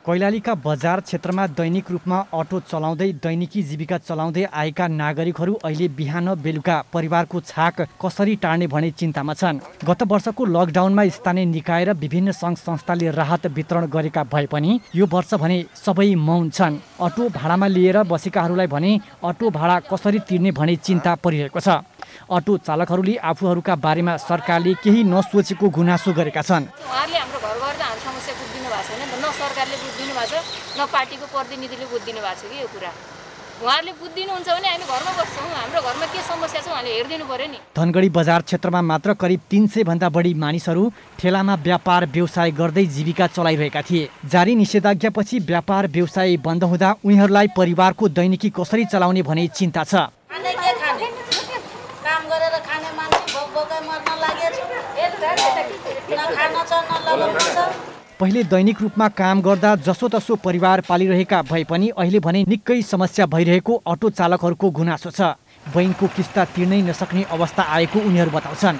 कैलालीका बजार क्षेत्रमा दैनिक रूपमा अटो चलाउँदै दैनिकी जीविका चलाउँदै आएका नागरिकहरू अहिले बिहान बेलुका परिवारको छाक कसरी टार्ने भनी चिन्तामा छन्। गत वर्षको लकडाउनमा स्थानीय निकाय र विभिन्न सङ्घ संस्थाले राहत वितरण गरेका भए पनि यो वर्ष भने सबै मौन छन्। अटो भाडामा लिएर बसेकाहरूलाई भने अटो भाडा कसरी तिर्ने भनी चिन्ता परिरहेको छ। अटो चालकहरूले आफूहरूका बारेमा सरकारले केही नसोचेको गुनासो गरेका छन्। सरकारले बुझिदिनु भएको छ, न पार्टीको प्रतिनिधिले बुझिदिनु भएको छ कि यो कुरा। उहाँहरूले बुझिदिनुहुन्छ भने हामी घरमा बस्छौँ, हाम्रो घरमा के समस्या छ उहाँले हेरिदिनु पर्यो नि। धनगढी बजार क्षेत्रमा मात्र करिब 300 भन्दा बढी मानिसहरू ठेलामा व्यापार व्यवसाय गर्दै जीविका चलाइरहेका थिए। जारी निषेधाज्ञापछि व्यापार व्यवसाय बन्द हुँदा उनीहरूलाई परिवारको दैनिकी कसरी चलाउने भने चिन्ता छ। पहिले दैनिक रूपमा काम गर्दा जसोतसो परिवार पालिरहेका भए पनि अहिले भने निकै समस्या भइरहेको अटो चालकहरूको गुनासो छ। बैंकको किस्ता तिर्नै नसक्ने अवस्था आएको उनीहरू बताउँछन्।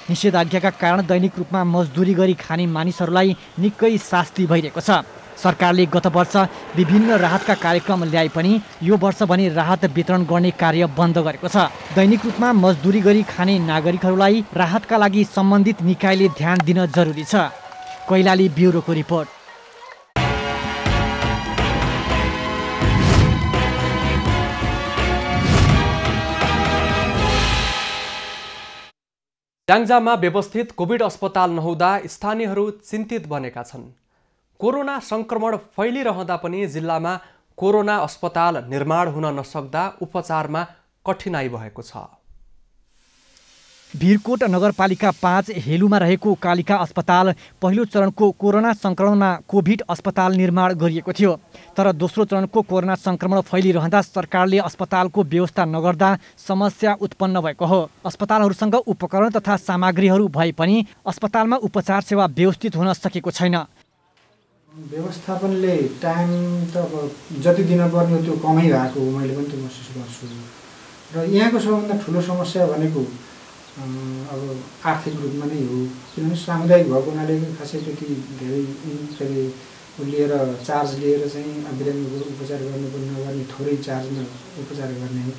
निषेधाज्ञाका कारण दैनिक रूपमा मजदुरी गरी खाने मानिसहरूलाई निकै शास्ति भइरहेको छ। सरकारले गत वर्ष विभिन्न राहतका कार्यक्रम ल्याए पनि यो वर्ष भने राहत वितरण गर्ने कार्य बन्द गरेको छ। दैनिक रूपमा मजदुरी गरी खाने नागरिकहरूलाई राहतका लागि सम्बन्धित निकायले ध्यान दिन जरुरी छ। कैलाली ब्युरोको रिपोर्ट। स्याङ्जामा व्यवस्थित कोभिड अस्पताल नहुँदा स्थानीयहरू चिन्तित बनेका छन्। कोरोना संक्रमण फैलिरहँदा पनि जिल्लामा कोरोना अस्पताल निर्माण हुन नसक्दा उपचारमा कठिनाई भएको छ। भिरकोट नगरपालिका 5 हेलुमा रहेको कालिका अस्पताल पहिलो चरणको कोरोना संक्रमणमा कोभिड अस्पताल निर्माण गरिएको थियो। तर दोस्रो चरणको कोरोना संक्रमण फैलिरहँदा सरकारले अस्पतालको व्यवस्था नगर्दा समस्या उत्पन्न भएको हो। अस्पतालहरूसँग उपकरण तथा सामग्रीहरू भए पनि अस्पतालमा उपचार सेवा व्यवस्थित हुन सकेको छैन। व्यवस्थापनले टाइम त अब जति दिनुपर्ने त्यो कमै भएको हो, मैले पनि त्यो महसुस गर्छु। र यहाँको सबभन्दा ठुलो समस्या भनेको अब आर्थिक रूपमा नै हो, किनभने सामुदायिक भएको हुनाले खासै त्यति धेरै लिएर चार्ज लिएर चाहिँ बिरामीको उपचार गर्नुपर्ने नगर्ने, थोरै चार्जमा उपचार गर्ने हो।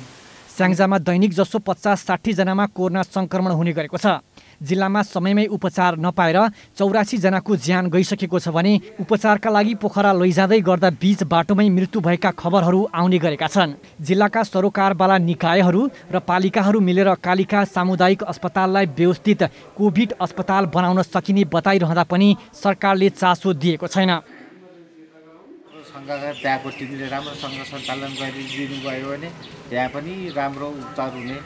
स्याङ्जामा दैनिक जसो 50-60 जनामा कोरोना संक्रमण हुने गरेको छ। जिल्लामा समयमै उपचार नपाएर 84 जनाको ज्यान गइसकेको छ भने उपचारका लागि पोखरा लैजाँदै गर्दा बीच बाटोमै मृत्यु भएका खबरहरू आउने गरेका छन्। जिल्लाका सरोकारवाला निकायहरू र पालिकाहरू मिलेर कालिका सामुदायिक अस्पताललाई व्यवस्थित कोभिड अस्पताल बनाउन सकिने बताइरहँदा पनि सरकारले चासो दिएको छैन। त्यहाँको टिमले राम्रोसँग सञ्चालन गरिदिनु भयो भने त्यहाँ पनि राम्रो उपचार हुने,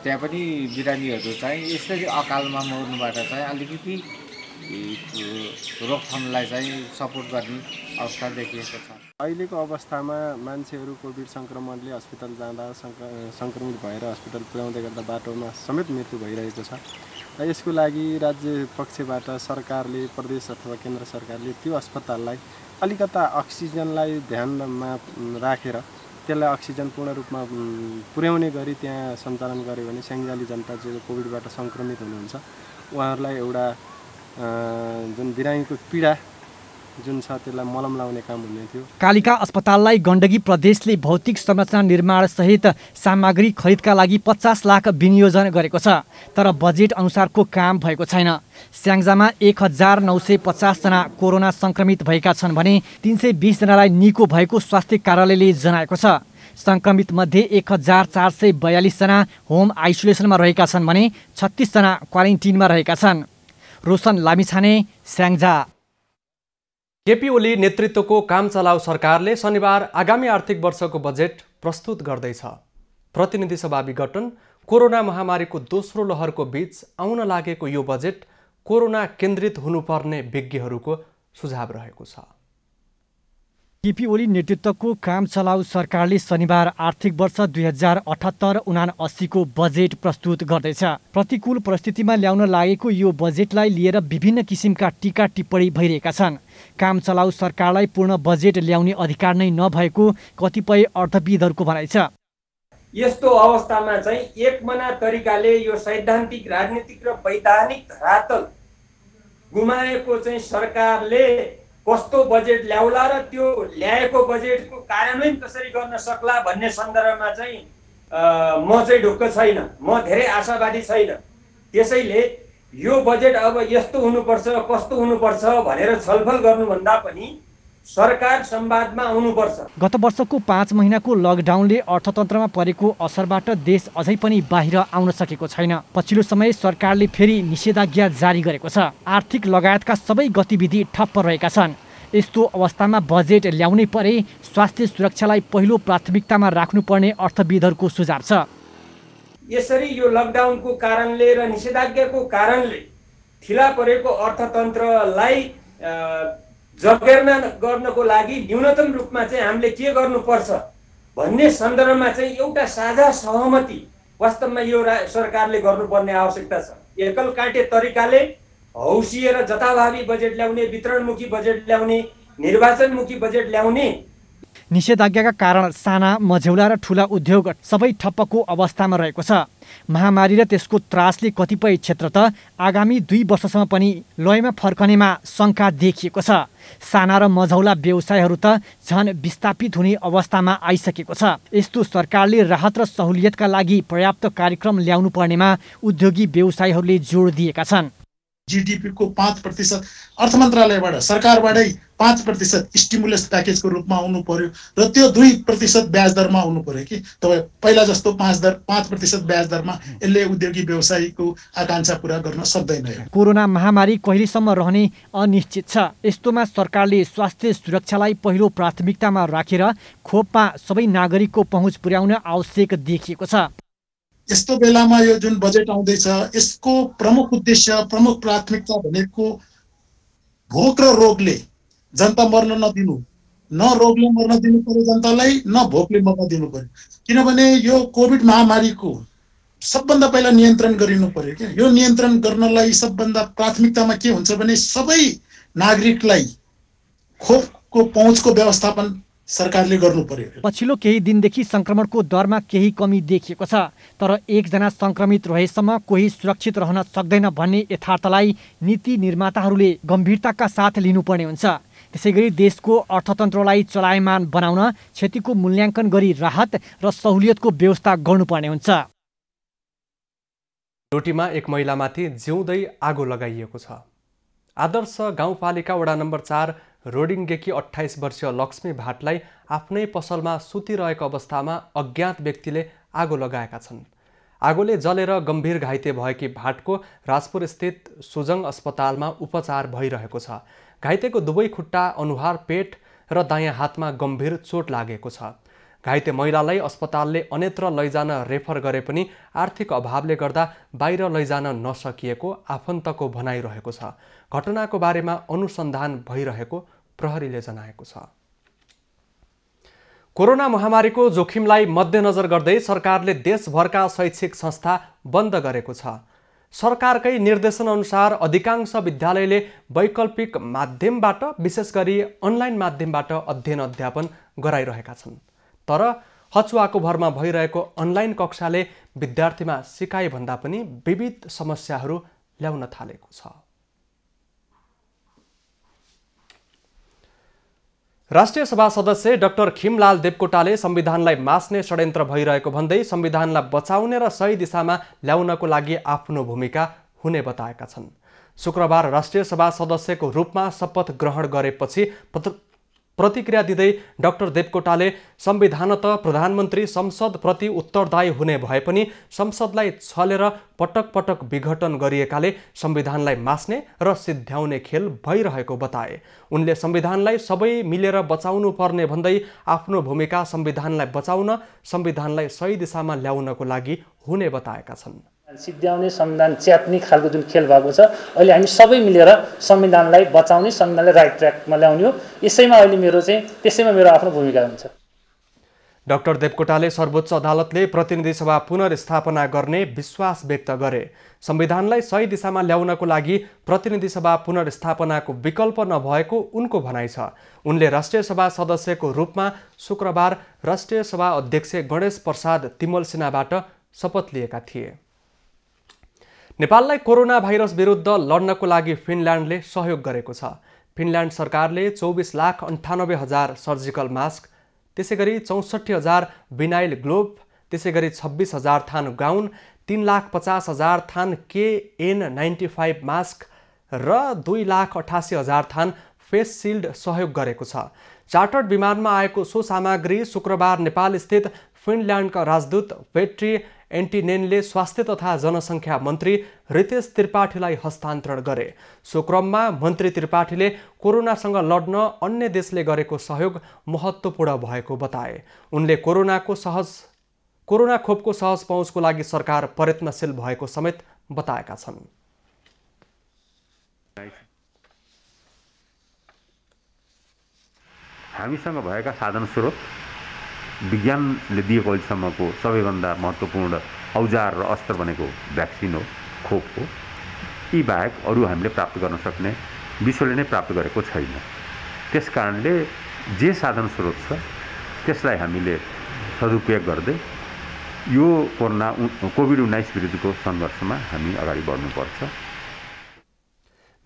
त्यहाँ पनि बिरामीहरू चाहिँ यसरी अकालमा मर्नुबाट चाहिँ अलिकति रोकथामलाई चाहिँ सपोर्ट गर्ने अवस्था देखिएको छ। अहिलेको अवस्थामा मान्छेहरू कोभिड सङ्क्रमणले अस्पताल जाँदा सङ्क्रमित भएर अस्पताल पुर्याउँदै गर्दा बाटोमा समेत मृत्यु भइरहेको छ। र यसको लागि राज्य पक्षबाट सरकारले, प्रदेश अथवा केन्द्र सरकारले त्यो अस्पताललाई अलिकता अक्सिजनलाई ध्यानमा राखेर त्यसलाई अक्सिजन पूर्ण रूपमा पुर्याउने गरी त्यहाँ सञ्चालन गर्यो भने स्याङ्जाली जनता जो कोभिडबाट सङ्क्रमित हुनुहुन्छ उहाँहरूलाई एउटा जुन बिरामीको पीडा जुन छ त्यसलाई मलम लाउने काम हुने थियो। कालिका अस्पताललाई गण्डकी प्रदेशले भौतिक संरचना निर्माण सहित सामग्री खरिदका लागि 50 लाख विनियोजन गरेको छ, तर बजेट अनुसारको काम भएको छैन। स्याङ्जामा 1950 जना कोरोना संक्रमित भएका छन् भने 320 जनालाई निको भएको स्वास्थ्य कार्यालयले जनाएको छ। संक्रमित मध्ये 1442 जना होम आइसोलेसनमा रहेका छन् भने 36 जना क्वारेन्टिनमा रहेका छन्। रोशन लामिछाने, स्याङ्जा। केपी ओली नेतृत्वको काम चलाउ सरकारले शनिबार आगामी आर्थिक वर्षको बजेट प्रस्तुत गर्दैछ। प्रतिनिधि सभा विघटन कोरोना महामारीको दोस्रो लहरको बीच आउन लागेको यो बजेट कोरोना केन्द्रित हुनुपर्ने विज्ञहरूको सुझाव रहेको छ। केपी ओली नेतृत्वको काम चलाउ सरकारले शनिबार आर्थिक वर्ष 2078-79 को बजेट प्रस्तुत गर्दैछ। प्रतिकूल परिस्थितिमा ल्याउन लागेको यो बजेटलाई लिएर विभिन्न किसिमका टीका टिप्पणी भइरहेका छन्। काम चलाउ सरकारलाई पूर्ण बजेट ल्याउने अधिकार नै नभएको कतिपय अर्थविदहरूको भनाइ छ। यस्तो अवस्थामा चाहिँ एकमना तरिकाले यो सैद्धान्तिक, राजनीतिक र वैधानिक धरातल गुमाएको चाहिँ सरकारले कस्तो बजेट ल्याउला र त्यो ल्याएको बजेटको कार्यान्वयन कसरी गर्न सक्ला भन्ने सन्दर्भमा चाहिँ म चाहिँ ढुक्क छैन, म धेरै आशावादी छैन। त्यसैले यो बजेट अब यस्तो हुनुपर्छ, कस्तो हुनुपर्छ भनेर छलफल गर्नुभन्दा पनि सरकार संवादमा आउनुपर्छ। गत वर्षको 5 महिनाको लकडाउनले अर्थतन्त्रमा परेको असरबाट देश अझै पनि बाहिर आउन सकेको छैन। पछिल्लो समय सरकारले फेरि निषेधाज्ञा जारी गरेको छ। आर्थिक लगायतका सबै गतिविधि ठप्प रहेका छन्। यस्तो अवस्थामा बजेट ल्याउनै परे स्वास्थ्य सुरक्षालाई पहिलो प्राथमिकतामा राख्नुपर्ने अर्थविदहरूको सुझाव छ। यसरी यो लकडाउनको कारणले र निषेधाज्ञाको कारणले ठिला परेको अर्थतन्त्रलाई जगेर्ना गर्नको लागि न्यूनतम रूपमा चाहिँ हामीले के गर्नुपर्छ भन्ने सन्दर्भमा चाहिँ एउटा साझा सहमति वास्तवमा यो सरकारले गर्नुपर्ने आवश्यकता छ। एकल काटे तरिकाले हौसिएर जथाभावी बजेट ल्याउने, वितरणमुखी बजेट ल्याउने, निर्वाचनमुखी बजेट ल्याउने। निषेधाज्ञाका कारण साना, मझौला र ठुला उद्योग सबै ठप्पको अवस्थामा रहेको छ। महामारी र त्यसको त्रासले कतिपय क्षेत्र त आगामी 2 वर्षसम्म पनि लयमा फर्कनेमा शङ्का देखिएको छ। साना र मझौला व्यवसायहरू त झन विस्थापित हुने अवस्थामा आइसकेको छ। यस्तो सरकारले राहत र सहुलियतका लागि पर्याप्त कार्यक्रम ल्याउनु पर्नेमा उद्योगी व्यवसायीहरूले जोड दिएका छन्। GDP को 5%, अर्थ मन्त्रालयबाट सरकारबाटै 5% स्टिमुलस प्याकेजको रूपमा आउनु पर्यो र त्यो 2% ब्याज दरमा आउनु पर्यो कि तपाईँ पहिला जस्तो 5% ब्याज दरमा यसले उद्योगी व्यवसायीको आकांक्षा पूरा गर्न सक्दैन। कोरोना महामारी कहिलेसम्म रहने अनिश्चित छ। यस्तोमा सरकारले स्वास्थ्य सुरक्षालाई पहिलो प्राथमिकतामा राखेर खोपमा सबै नागरिकको पहुँच पुर्याउन आवश्यक देखिएको छ। यस्तो बेलामा यो जुन बजेट आउँदैछ यसको प्रमुख उद्देश्य, प्रमुख प्राथमिकता भनेको भोक र रोगले जनता मर्न नदिनु, न रोगले मर्न दिनु पर्यो जनतालाई, न भोकले मर्न दिनु पर्यो। किनभने यो कोभिड महामारीको सबभन्दा पहिला नियन्त्रण गरिनु पर्यो क्या। यो नियन्त्रण गर्नलाई सबभन्दा प्राथमिकतामा के हुन्छ भने सबै नागरिकलाई खोपको पहुँचको व्यवस्थापन सरकारले गर्नु पर्यो। पछिल्लो केही दिनदेखि संक्रमणको दरमा केही कमी देखिएको छ, तर एकजना संक्रमित रहेसम्म कोही सुरक्षित रहन सक्दैन भन्ने यथार्थलाई नीति निर्माताहरूले गम्भीरताका साथ लिनुपर्ने हुन्छ। त्यसैगरी देशको अर्थतन्त्रलाई चलायमान बनाउन क्षतिको मूल्याङ्कन गरी राहत र सहुलियतको व्यवस्था गर्नुपर्ने हुन्छ। डोटीमा एक महिलामाथि जिउँदै आगो लगाइएको छ। आदर्श गाउँपालिका वडा नम्बर 4 रोडिङगेकी 28 वर्षीय लक्ष्मी भाटलाई आफ्नै पसलमा सुतिरहेको अवस्थामा अज्ञात व्यक्तिले आगो लगाएका छन्। आगोले जलेर गम्भीर घाइते भएकी भाटको राजपुर स्थित सुजङ अस्पतालमा उपचार भइरहेको छ। घाइतेको दुवै खुट्टा, अनुहार, पेट र दायाँ हातमा गम्भीर चोट लागेको छ। घाइते महिलालाई अस्पतालले अन्यत्र लैजान रेफर गरे पनि आर्थिक अभावले गर्दा बाहिर लैजान नसकिएको आफन्तको भनाइरहेको छ। घटनाको बारेमा अनुसन्धान भइरहेको प्रहरीले जनाएको छ। कोरोना महामारीको जोखिमलाई मध्यनजर गर्दै सरकारले देशभरका शैक्षिक संस्था बन्द गरेको छ। सरकारकै निर्देशन अनुसार अधिकांश विद्यालयले वैकल्पिक माध्यमबाट, विशेष गरी अनलाइन माध्यमबाट अध्ययन अध्यापन गराइरहेका छन्। तर हचुवाको भरमा भइरहेको अनलाइन कक्षाले विद्यार्थीमा सिकाइ भन्दा पनि विविध समस्याहरू ल्याउन थालेको छ। राष्ट्रिय सभा सदस्य डाक्टर खिमलाल देवकोटाले संविधानलाई मास्ने षड्यन्त्र भइरहेको भन्दै संविधानलाई बचाउने र सही दिशामा ल्याउनको लागि आफ्नो भूमिका हुने बताएका छन्। शुक्रबार राष्ट्रिय सभा सदस्यको रूपमा शपथ ग्रहण गरेपछि प्रतिक्रिया दिँदै डाक्टर देवकोटाले संविधानत प्रधानमन्त्री संसदप्रति उत्तरदायी हुने भए पनि संसदलाई छलेर पटक पटक विघटन गरिएकाले संविधानलाई मास्ने र सिद्ध्याउने खेल भइरहेको बताए। उनले संविधानलाई सबै मिलेर बचाउनु पर्ने भन्दै आफ्नो भूमिका संविधानलाई बचाउन, संविधानलाई सही दिशामा ल्याउनको लागि हुने बताएका छन्। सिद्ध्याउने, संविधान च्यात्ने खालको जुन खेल भएको छ, अहिले हामी सबै मिलेर संविधानलाई बचाउने, संविधानलाई राइट ट्र्याकमा ल्याउने हो। त्यसैमा मेरो आफ्नो भूमिका हुन्छ। डाक्टर देवकोटाले सर्वोच्च अदालतले प्रतिनिधि सभा पुनर्स्थापना गर्ने विश्वास व्यक्त गरे। संविधानलाई सही दिशामा ल्याउनको लागि प्रतिनिधि सभा पुनर्स्थापनाको विकल्प नभएको उनको भनाइ छ। उनले राष्ट्रिय सभा सदस्यको रूपमा शुक्रबार राष्ट्रिय सभा अध्यक्ष गणेश प्रसाद तिमल सिन्हाबाट शपथ लिएका थिए। नेपाललाई कोरोना भाइरस विरुद्ध लड्नको लागि फिनल्यान्डले सहयोग गरेको छ। फिनल्यान्ड सरकारले 24,98,000 सर्जिकल मास्क, त्यसैगरी 64,000 विनाइल ग्लोभ, त्यसैगरी 26,000 थान गाउन, 3,50,000 थान KN95 मास्क र 2,88,000 थान फेस सिल्ड सहयोग गरेको छ। चार्टर्ड विमानमा आएको सो सामग्री शुक्रबार नेपाल स्थित फिनल्यान्डका राजदूत पेट्री एन्टिनेनले स्वास्थ्य तथा जनसङ्ख्या मन्त्री रितेश त्रिपाठीलाई हस्तान्तरण गरे। सो क्रममा मन्त्री त्रिपाठीले कोरोनासँग लड्न अन्य देशले गरेको सहयोग महत्त्वपूर्ण भएको बताए। उनले कोरोना खोपको सहज पहुँचको लागि सरकार प्रयत्नशील भएको समेत बताएका छन्। हामीसँग भएका साधन स्रोत, विज्ञानले दिएको अहिलेसम्मको सबैभन्दा महत्त्वपूर्ण औजार र अस्त्र भनेको भ्याक्सिन हो, खोप हो। यी बाहेक अरू हामीले प्राप्त गर्न सक्ने विश्वले नै प्राप्त गरेको छैन। त्यस कारणले जे साधन स्रोत छ त्यसलाई हामीले सदुपयोग गर्दै यो कोभिड-19 विरुद्धको सङ्घर्षमा हामी अगाडि बढ्नुपर्छ।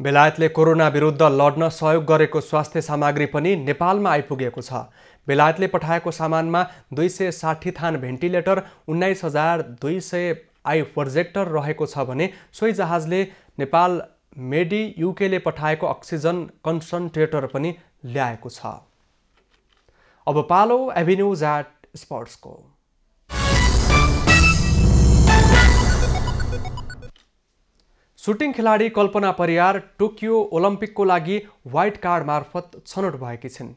बेलायतले कोरोना विरुद्ध लड्न सहयोग गरेको स्वास्थ्य सामग्री पनि नेपालमा आइपुगेको छ। बेलायतले पठाएको सामानमा 260 थान भेन्टिलेटर, 19,200 आई प्रोजेक्टर रहेको छ भने सोही जहाजले नेपाल मेडी युकेले पठाएको अक्सिजन कन्सन्ट्रेटर पनि ल्याएको छ। अब पालो एभिन्यूज एट स्पोर्ट्सको। सुटिङ खेलाडी कल्पना परियार टोकियो ओलम्पिकको लागि वाइल्ड कार्ड मार्फत छनौट भएकी छिन्।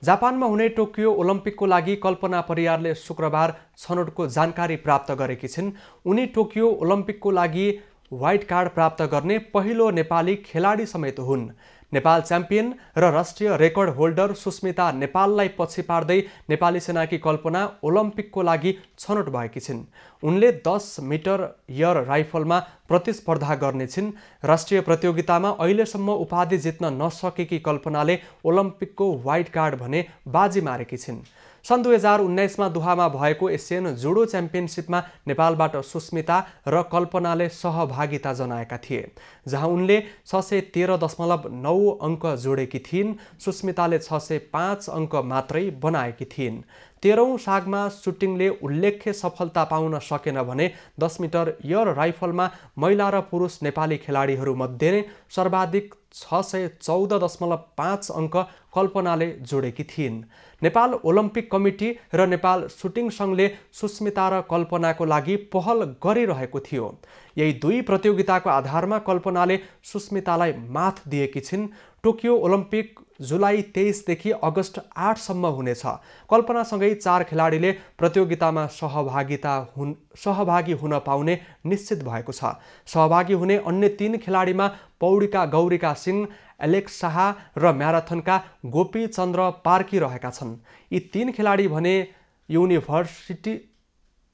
जापानमा हुने टोकियो ओलम्पिकको लागि कल्पना परियारले शुक्रबार छनौटको जानकारी प्राप्त गरेकी छिन्। उनी टोकियो ओलम्पिकको लागि वाइल्ड कार्ड प्राप्त गर्ने पहिलो नेपाली खेलाडी समेत हुन्। नेपाल च्याम्पियन र राष्ट्रिय रेकर्ड होल्डर सुस्मिता नेपाललाई पछि पार्दै नेपाली सेनाकी कल्पना ओलम्पिकको लागि छनौट भएकी छिन्। उनले 10 मिटर एयर राइफलमा प्रतिस्पर्धा गर्नेछिन्। राष्ट्रिय प्रतियोगितामा अहिलेसम्म उपाधि जित्न नसकेकी कल्पनाले ओलम्पिकको वाइल्ड कार्ड भने बाजी मारेकी छिन्। सन् 2019मा दोहामा भएको एसियन जुडो च्याम्पियनसिपमा नेपालबाट सुस्मिता र कल्पनाले सहभागिता जनाएका थिए, जहाँ उनले 613.9 अङ्क जोडेकी थिइन्। सुस्मिताले 605 अङ्क मात्रै बनाएकी थिइन्। 13औं सागमा सुटिङले उल्लेख्य सफलता पाउन सकेन भने 10 मिटर एयर राइफलमा महिला र पुरुष नेपाली खेलाडीहरूमध्ये नै सर्वाधिक 614.5 अङ्क कल्पनाले जोडेकी थिइन्। नेपाल ओलम्पिक कमिटी र नेपाल सुटिङ सङ्घले सुस्मिता र कल्पनाको लागि पहल गरिरहेको थियो। यही दुई प्रतियोगिताको आधारमा कल्पनाले सुस्मितालाई मात दिएकी छिन्। टोकियो ओलम्पिक जुलाई 23 देखि अगस्त 8 सम्म हुनेछ। कल्पनासँगै 4 खेलाडीले प्रतियोगितामा सहभागी हुन पाउने निश्चित भएको छ। सहभागी हुने अन्य 3 खेलाडीमा पौडीका गौरीका सिंह, एलेक्स शाह र म्याराथनका गोपी चन्द्र पार्की रहेका छन्। यी 3 खेलाडी भने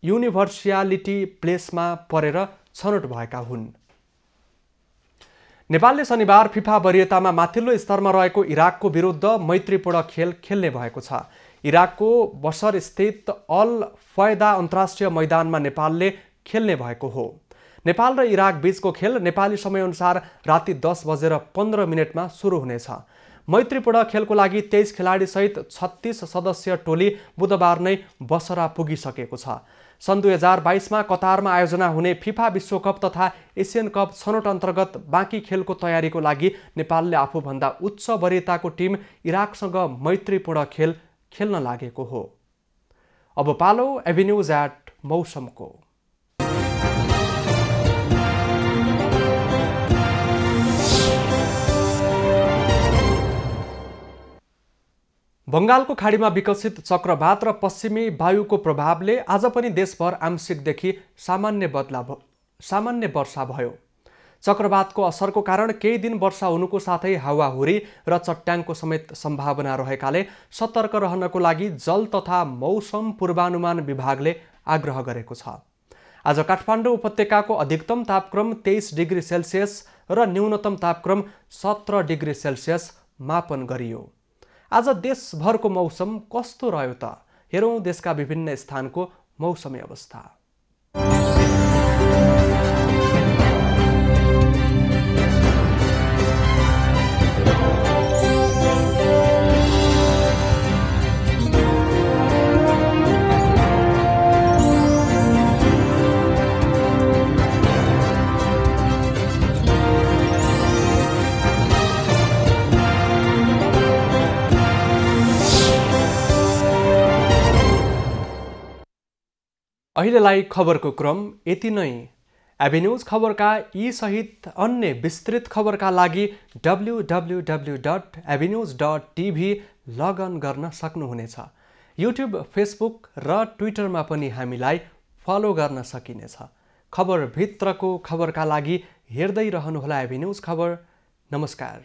युनिभर्सियालिटी प्लेसमा परेर छनौट भएका हुन्। नेपालले शनिबार फिफा वरियतामा माथिल्लो स्तरमा रहेको इराकको विरुद्ध मैत्रीपूर्ण खेल खेल्ने भएको छ। इराकको बसर स्थित अल फयदा अन्तर्राष्ट्रिय मैदानमा नेपालले खेल्ने भएको हो। नेपाल र इराक बीचको खेल नेपाली समयअनुसार राति 10:15 सुरु हुनेछ। मैत्रीपूर्ण खेलको लागि 23 खेलाडीसहित 36 सदस्यीय टोली बुधबार नै बसरा पुगिसकेको छ। सन् 2022मा कतारमा आयोजना हुने फिफा विश्वकप तथा एसियन कप छनौट अन्तर्गत बाँकी खेलको तयारीको लागि नेपालले आफूभन्दा उच्च वरियताको टिम इराकसँग मैत्रीपूर्ण खेल खेल्न लागेको हो। अब पालो एभिन्यूज एट मौसमको। बंगालको खाडीमा विकसित चक्रवात र पश्चिमी वायुको प्रभावले आज पनि देशभर आंशिकदेखि सामान्य वर्षा भयो। चक्रवातको असरको कारण केही दिन वर्षा हुनुको साथै हावाहुरी र चट्याङको समेत सम्भावना रहेकाले सतर्क रहनको लागि जल तथा मौसम पूर्वानुमान विभागले आग्रह गरेको छ। आज काठमाडौँ उपत्यकाको अधिकतम तापक्रम 23 डिग्री सेल्सियस र न्यूनतम तापक्रम 17 डिग्री सेल्सियस मापन गरियो। आज देशभरको मौसम कस्तो रह्यो त? हेरौँ देशका विभिन्न स्थानको मौसमी अवस्था। अहिलेलाई खबरको क्रम यति नै। एभिन्यूज खबरका यी सहित अन्य विस्तृत खबरका लागि www.avenews.tv लगअन गर्न सक्नुहुनेछ। युट्युब, फेसबुक र ट्विटरमा पनि हामीलाई फलो गर्न सकिनेछ। खबरभित्रको खबरका लागि हेर्दै रहनुहोला एभिन्यूज खबर। नमस्कार।